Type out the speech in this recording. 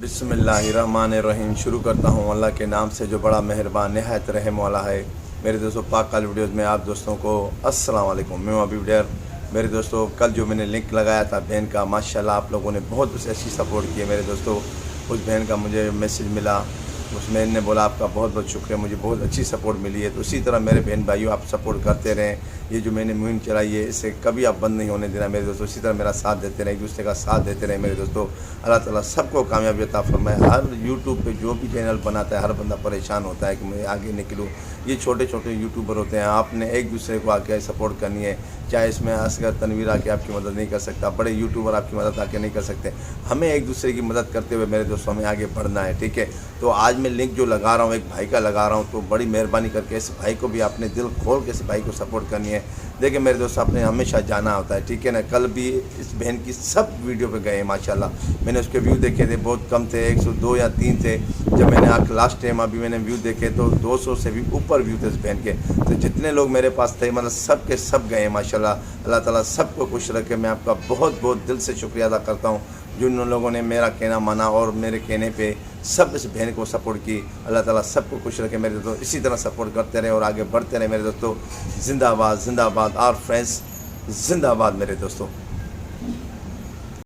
بسم اللہ الرحمن الرحیم. شروع کرتا ہوں اللہ کے نام سے جو بڑا مہربان نہایت رحم والا ہے. میرے دوستوں پاک کال ویڈیوز میں آپ دوستوں کو السلام علیکم. میں ہوں ابھی ویڈیو. میرے دوستوں کل جو میں نے لنک لگایا تھا بہن کا، ماشاءاللہ آپ لوگوں نے بہت اسے اچھی سپورٹ کی ہے. میرے دوستوں اس بہن کا مجھے میسیج ملا، اس بہن نے بولا آپ کا بہت بہت شکریہ، مجھے بہت اچھی سپورٹ ملی ہے. تو اسی طرح میرے بہن بھائیو آپ سپورٹ کرتے رہیں. یہ جو میں نے مہم چلائی ہے اسے کبھی آپ بند نہیں ہونے دینا میرے دوستوں. اسی طرح میرا ساتھ دیتے رہیں، ایک دوسرے کا ساتھ دیتے رہیں میرے دوستوں. اللہ تعالیٰ سب کو کامیابی عطا فرمائے. ہر یوٹیوب پہ جو بھی چینل بناتا ہے ہر بندہ پریشان ہوتا ہے کہ میں آگے نکلوں. یہ چھوٹے چھوٹے یوٹیوبر ہوتے ہیں، آپ نے ایک دوسرے کو آ کے سپورٹ کرنی ہے. چاہے اس میں اصغر تنویر آ کے آپ کی مدد نہیں کر سکتا، بڑے یوٹیوبر آپ کی مدد آ کے نہیں کر سکتے. ہمیں ایک دوسرے کی مدد کرتے ہوئے میرے دوستوں ہمیں آگے بڑھنا ہے، ٹھیک ہے. تو آج میں لنک جو لگا رہا ہوں ایک بھائی کا لگا رہا ہوں، تو بڑی مہربانی کر کے اس بھائی کو بھی آپ نے دل کھول کے اس بھائی کو سپورٹ کرنی ہے. دیکھیں میرے دوست آپ نے ہمیشہ جانا ہوتا ہے، ٹھیک ہے نا. کل بھی اس بہن کی سب ویڈیو پہ گئے ہیں ماشاءاللہ. میں نے اس کے ویو دیکھے تھے، بہت کم تھے، 102 یا 3 تھے. جب میں نے لاسٹ ٹائم ابھی میں نے ویو دیکھے تو 200 سے بھی اوپر ویو تھے اس بہن کے. تو جتنے لوگ میرے پاس تھے مطلب سب کے سب گئے ہیں ماشاءاللہ. اللہ تعالیٰ سب کو خوش رکھے. میں آپ کا بہت بہت دل سے شکریہ ادا کرتا ہوں جن لوگوں نے میرا کہنا مانا اور میرے کہنے پہ سب اس بہن کو سپورٹ کی. اللہ تعالیٰ سب کو خوش رکھے میرے دوستوں. اسی طرح سپورٹ کرتے رہے اور آگے بڑھتے رہے میرے دوستوں. زندہ باد زندہ باد. اور فرینڈس زندہ باد میرے دوستوں.